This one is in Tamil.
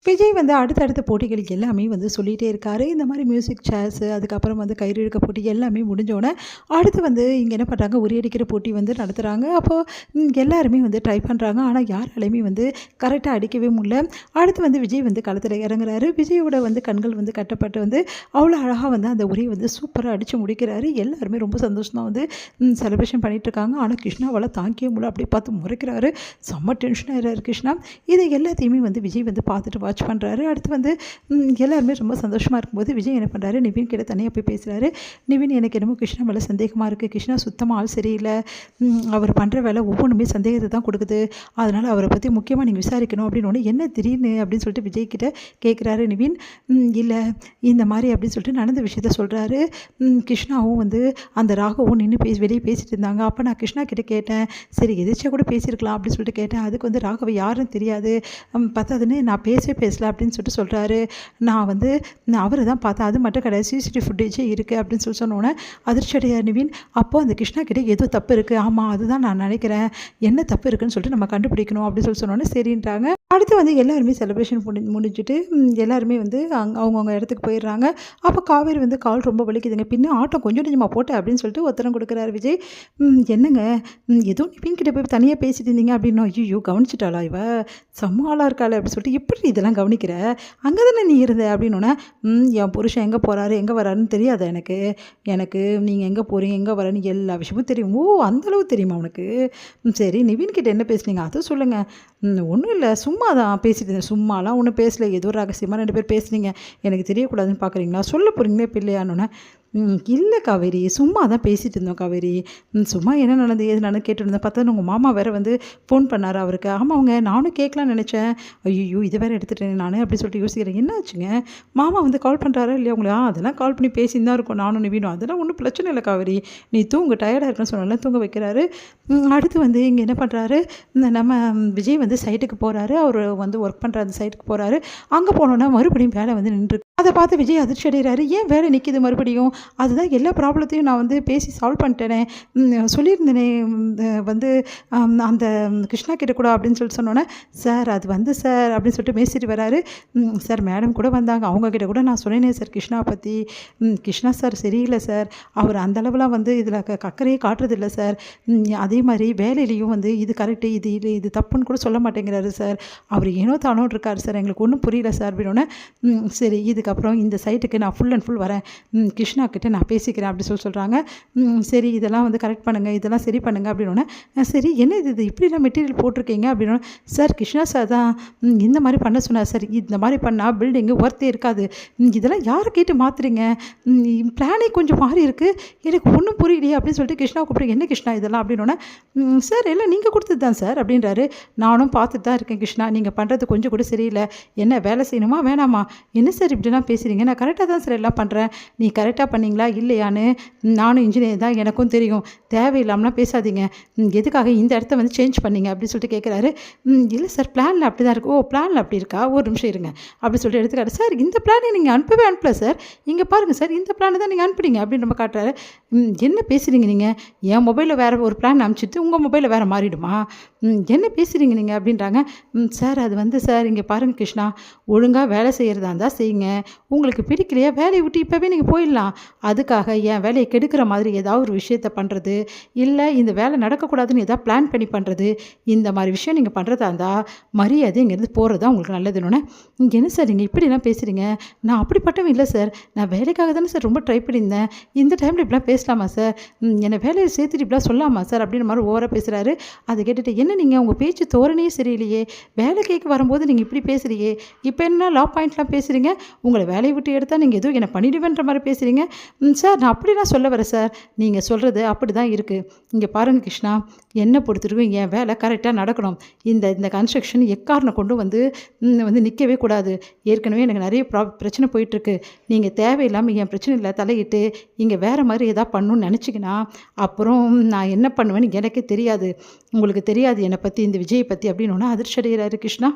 விஜய் வந்து அடுத்தடுத்த போட்டிகள் எல்லாமே வந்து சொல்லிகிட்டே இருக்காரு. இந்த மாதிரி மியூசிக் சேர்ஸு, அதுக்கப்புறம் வந்து கயிறு இழுக்க போட்டி எல்லாமே முடிஞ்சோனே, அடுத்து வந்து இங்கே என்ன பண்ணுறாங்க, உறியடிக்கிற போட்டி வந்து நடத்துகிறாங்க. அப்போது எல்லாருமே வந்து ட்ரை பண்ணுறாங்க. ஆனால் யாராலையுமே வந்து கரெக்டாக அடிக்கவே முடியல. அடுத்து வந்து விஜய் வந்து களத்தில் இறங்குறாரு. விஜயோட வந்து கண்கள் வந்து கட்டப்பட்டு வந்து அவ்வளோ அழகாக வந்து அந்த உரையை வந்து சூப்பராக அடித்து முடிக்கிறாரு. எல்லாருமே ரொம்ப சந்தோஷமாக வந்து செலிப்ரேஷன் பண்ணிகிட்ருக்காங்க. ஆனால் கிருஷ்ணாவால் தாங்கியே முடியல. அப்படியே பார்த்து முறைக்கிறாரு. செம்ம டென்ஷன் ஆகிறாரு கிருஷ்ணா. இதை எல்லாத்தையுமே வந்து விஜய் வந்து பார்த்துட்டு வாட்ச் பண்ணுறாரு. அடுத்து வந்து எல்லாருமே ரொம்ப சந்தோஷமாக இருக்கும்போது விஜய் என்ன பண்ணுறாரு, நிவின் கிட்ட தனியாக போய் பேசுகிறாரு. நிவின், எனக்கு என்னமோ கிருஷ்ணா மேலே சந்தேகமாக இருக்குது. கிருஷ்ணா சுத்தமாக ஆள் சரியில்லை. அவர் பண்ணுற வேலை ஒவ்வொன்றுமே சந்தேகத்தை தான் கொடுக்குது. அதனால் அவரை பற்றி முக்கியமாக நீங்கள் விசாரிக்கணும் அப்படின்னு ஒன்று என்ன திடீர்னு அப்படின்னு சொல்லிட்டு விஜய் கிட்ட கேட்குறாரு நிவின். இல்லை இந்த மாதிரி அப்படின்னு சொல்லிட்டு நடந்த விஷயத்த சொல்கிறாரு. கிருஷ்ணாவும் வந்து அந்த ராகவும் நின்று வெளியே பேசிகிட்டு இருந்தாங்க. அப்போ நான் கிருஷ்ணா கிட்டே கேட்டேன், சரி எதிர்ச்சியாக கூட பேசியிருக்கலாம் அப்படின்னு சொல்லிட்டு கேட்டேன். அதுக்கு வந்து ராகவை யாருன்னு தெரியாது, பத்தாதுன்னு நான் பேசல அப்படின்னு சொல்லிட்டு சொல்கிறாரு. நான் வந்து அவரை தான் பார்த்தேன், அது மட்டும் கிடையாது, சிசிடிவி ஃபுட்டேஜே இருக்குது அப்படின்னு சொல்லி சொன்னோன்னே அதிர்ச்சி அடையார் நிவின். அப்போது அந்த கிருஷ்ணா கிட்டே ஏதோ தப்பு இருக்குது. ஆமாம், அதுதான் நான் நினைக்கிறேன். என்ன தப்பு இருக்குன்னு சொல்லிட்டு நம்ம கண்டுபிடிக்கணும் அப்படின்னு சொல்லி சொன்னோன்னே சரின்றாங்க. அடுத்து வந்து எல்லாருமே செலிப்ரேஷன் முடிஞ்சுட்டு எல்லாருமே வந்து அவங்கவுங்க இடத்துக்கு போயிடுறாங்க. அப்போ காவேரி வந்து கால் ரொம்ப வலிக்குதுங்க, பின்ன ஆட்டம் கொஞ்சம் கொஞ்சமாக போட்டேன் அப்படின்னு சொல்லிட்டு உத்தரம் கொடுக்குறாரு விஜய். என்னங்க, ஏதோ நிவின் கிட்டே போய் தனியாக பேசிட்டு இருந்தீங்க அப்படின்னா, ஐயோ கவனிச்சிட்டாளா இவ, சம்மாளாக இருக்காள் அப்படின்னு சொல்லிட்டு, எப்படி இதெல்லாம் கவனிக்கிற, அங்கே தானே நீ இருந்த அப்படின்னோடனே, என் புருஷன் எங்கே போகிறாரு எங்கே வராருன்னு தெரியாது எனக்கு நீங்கள் எங்கே போகிறீங்க எங்கே வரேன்னு எல்லா விஷயமும் தெரியும். ஓ, அந்தளவு தெரியுமா உனக்கு? சரி, நிவின் கிட்ட என்ன பேசுனீங்க அதுவும் சொல்லுங்கள். ஒன்றும் இல்லை, சும்மா தான் பேசிட்டு இருந்தேன். சும்மாலாம் ஒன்றும் பேசலை, ஏதோ ரகசியமாக 2 பேர் பேசுனீங்க, எனக்கு தெரியக்கூடாதுன்னு பார்க்குறீங்களா, சொல்ல போகிறீங்களே பிள்ளையானோன்னே, இல்லை காவேரி, சும்மா தான் பேசிகிட்டு இருந்தோம் காவேரி, சும்மா என்ன நடந்து ஏது நடந்து கேட்டுருந்தேன். பார்த்தா உங்கள் மாமா வேறு வந்து ஃபோன் பண்ணார் அவருக்கு. ஆமாங்க, நானும் கேட்கலான்னு நினச்சேன். ஐயோ இதை வேறு எடுத்துட்டேன் நான் அப்படி சொல்லிட்டு யோசிக்கிறேன். என்ன ஆச்சுங்க, மாமா வந்து கால் பண்ணுறாரா இல்லையா உங்களை? அதெல்லாம் கால் பண்ணி பேசின்னு தான் இருக்கும் நானும் நிவினும், அதெல்லாம் ஒன்றும் பிரச்சனை இல்லை காவேரி, நீ தூங்க, டயர்டாக இருக்குன்னு சொன்னால தூங்க வைக்கிறாரு. அடுத்து வந்து இங்கே என்ன பண்ணுறாரு, நம்ம விஜய் வந்து சைட்டுக்கு போகிறாரு. அவர் வந்து ஒர்க் பண்ணுற அந்த சைட்டுக்கு போகிறாரு. அங்கே போனோன்னா மறுபடியும் வேலை வந்து நின்று அதை பார்த்து விஜய் அதிர்ச்சி அடைகிறாரு. ஏன் வேலை நிற்கிது மறுபடியும்? அதுதான் எல்லா ப்ராப்ளத்தையும் நான் வந்து பேசி சால்வ் பண்ணிட்டேனே, சொல்லியிருந்தேனே வந்து அந்த கிருஷ்ணா கிட்ட கூட அப்படின்னு சொல்லிட்டு சொன்னோன்னே, சார் அது வந்து சார் அப்படின்னு சொல்லிட்டு பேசிட்டு வராரு. சார் மேடம் கூட வந்தாங்க, அவங்கக்கிட்ட கூட நான் சொன்னேனே சார் கிருஷ்ணா பற்றி. கிருஷ்ணா சார் சரியில்லை சார், அவர் அந்தளவுலாம் வந்து இதில் கக்கரையே காட்டுறதில்லை சார். அதே மாதிரி வேலையிலையும் வந்து இது கரெக்டு இது இல்லை இது தப்புன்னு கூட சொல்ல மாட்டேங்கிறாரு சார். அவர் ஏனோ தானோன்னு இருக்கார் சார், எங்களுக்கு ஒன்றும் புரியல சார் அப்படின்னோடனே, சரி இதுக்கப்புறம் இந்த சைட்டுக்கு நான் ஃபுல் அண்ட் ஃபுல் வரேன், கிருஷ்ணா கிட்ட நான் பேசிக்கிறேன் அப்படி சொல்கிறாங்க. சரி இதெல்லாம் வந்து கரெக்ட் பண்ணுங்கள், இதெல்லாம் சரி பண்ணுங்கள் அப்படின்னோடனே, சரி என்ன இது இப்படிலாம் மெட்டீரியல் போட்டிருக்கீங்க அப்படின்னா, சார் கிருஷ்ணா சார் தான் இந்த மாதிரி பண்ண சொன்னார் சார், இந்த மாதிரி பண்ணால் பில்டிங்கு ஒர்த்தே இருக்காது, இதெல்லாம் யாரை கேட்டு மாற்றுறீங்க, பிளானே கொஞ்சம் மாறி இருக்குது, எனக்கு ஒன்றும் புரியலையே அப்படின்னு சொல்லிட்டு கிருஷ்ணா கூப்பிட்டு, என்ன கிருஷ்ணா இதெல்லாம் அப்படின்னோடனே, சார் எல்லாம் நீங்கள் கொடுத்தது தான் சார் அப்படின்றாரு. நானும் பார்த்துட்டு தான் இருக்கேன் கிருஷ்ணா, நீங்கள் பண்ணுறது கொஞ்சம் கூட சரியில்லை, என்ன வேலை செய்யணுமா வேணாமா, என்ன சார் இப்படிலாம் பேசுகிறீங்க, நான் கரெக்டாக தான் சார் எல்லாம் பண்ணுறேன், நீ கரெக்டாக பண்ணீங்களா இல்லையான்னு நானும் இன்ஜினியர் தான், எனக்கும் தெரியும், தேவையில்லாமலாம் பேசாதீங்க, எதுக்காக இந்த இடத்த வந்து சேஞ்ச் பண்ணீங்க அப்படின்னு சொல்லிட்டு கேட்குறாரு. இல்லை சார் பிளானில் அப்படி தான் இருக்குது. ஓ, பிளானில் அப்படி இருக்கா, ஒரு நிமிஷம் இருங்க அப்படி சொல்லிட்டு எடுத்துக்காரு. சார் இந்த பிளானை நீங்கள் அனுப்பல சார், இங்கே பாருங்கள் சார், இந்த பிளானை தான் நீங்கள் அனுப்புனீங்க அப்படின்னு நம்ம காட்டுறாரு. என்ன பேசுகிறீங்க நீங்கள், என் மொபைலில் வேறு ஒரு பிளான் அனுப்பிச்சிட்டு உங்கள் மொபைலில் வேறு மாறிடுமா, என்ன பேசுகிறீங்க நீங்கள் அப்படின்றாங்க. சார் அது வந்து சார் இங்கே பாருங்கள் கிருஷ்ணா, ஒழுங்காக வேலை செய்கிறதா இருந்தால் செய்யுங்க, உங்களுக்கு பிடிக்கலையா வேலையை விட்டு இப்போவே நீங்கள் போயிடலாம், அதுக்காக என் வேலையை கெடுக்கிற மாதிரி ஏதாவது ஒரு விஷயத்தை பண்ணுறது, இல்லை இந்த வேலை நடக்கக்கூடாதுன்னு ஏதாவது பிளான் பண்ணி பண்ணுறது, இந்த மாதிரி விஷயம் நீங்கள் பண்ணுறதா இருந்தால் மரியாதை இங்கேருந்து போகிறது தான் உங்களுக்கு நல்லதுன்னு. என்ன சார் நீங்கள் இப்படிலாம் பேசுகிறீங்க, நான் அப்படிப்பட்டவன் இல்லை சார், நான் வேலைக்காக தானே சார் ரொம்ப ட்ரை பண்ணியிருந்தேன், இந்த டைமில் இப்படிலாம் பேசலாமா சார், என்னை வேலையை சேர்த்துட்டு இப்படிலாம் சொல்லாமா சார் அப்படின்ற மாதிரி ஓவராக பேசுகிறாரு. அதை கேட்டுட்டு, என்ன நீங்கள் உங்கள் பேச்சு தோரணையே சரியில்லையே, வேலை கேட்க வரும்போது நீங்கள் இப்படி பேசுகிறீங்க, இப்போ என்ன லா பாயிண்ட்லாம் பேசுகிறீங்க, உங்களை வேலையை விட்டு எடுத்தால் நீங்கள் எதுவும் என்னை பண்ணிடுவேன்ற மாதிரி பேசுகிறீங்க. சார் நான் அப்படிலாம் சொல்ல வரேன் சார், நீங்கள் சொல்கிறது அப்படி தான் இருக்குது, இங்கே பாருங்கள் கிருஷ்ணா, என்னை பொறுத்திருக்கும் என் வேலை கரெக்டாக நடக்கணும், இந்த கன்ஸ்ட்ரக்ஷன் எக்காரணம் கொண்டு வந்து நிற்கவே கூடாது, ஏற்கனவே எனக்கு நிறைய பிரச்சனை போயிட்டுருக்கு, நீங்கள் தேவையில்லாமல் என் பிரச்சனையில் தலையிட்டு இங்கே வேறு மாதிரி எதாவது பண்ணணும்னு நினச்சிங்கன்னா அப்புறம் நான் என்ன பண்ணுவேன்னு எனக்கே தெரியாது, உங்களுக்கு தெரியாது என்னை பற்றி இந்த விஜயை பற்றி அப்படின்னு அதிர்ச்சி அடைகிறாரு கிருஷ்ணா.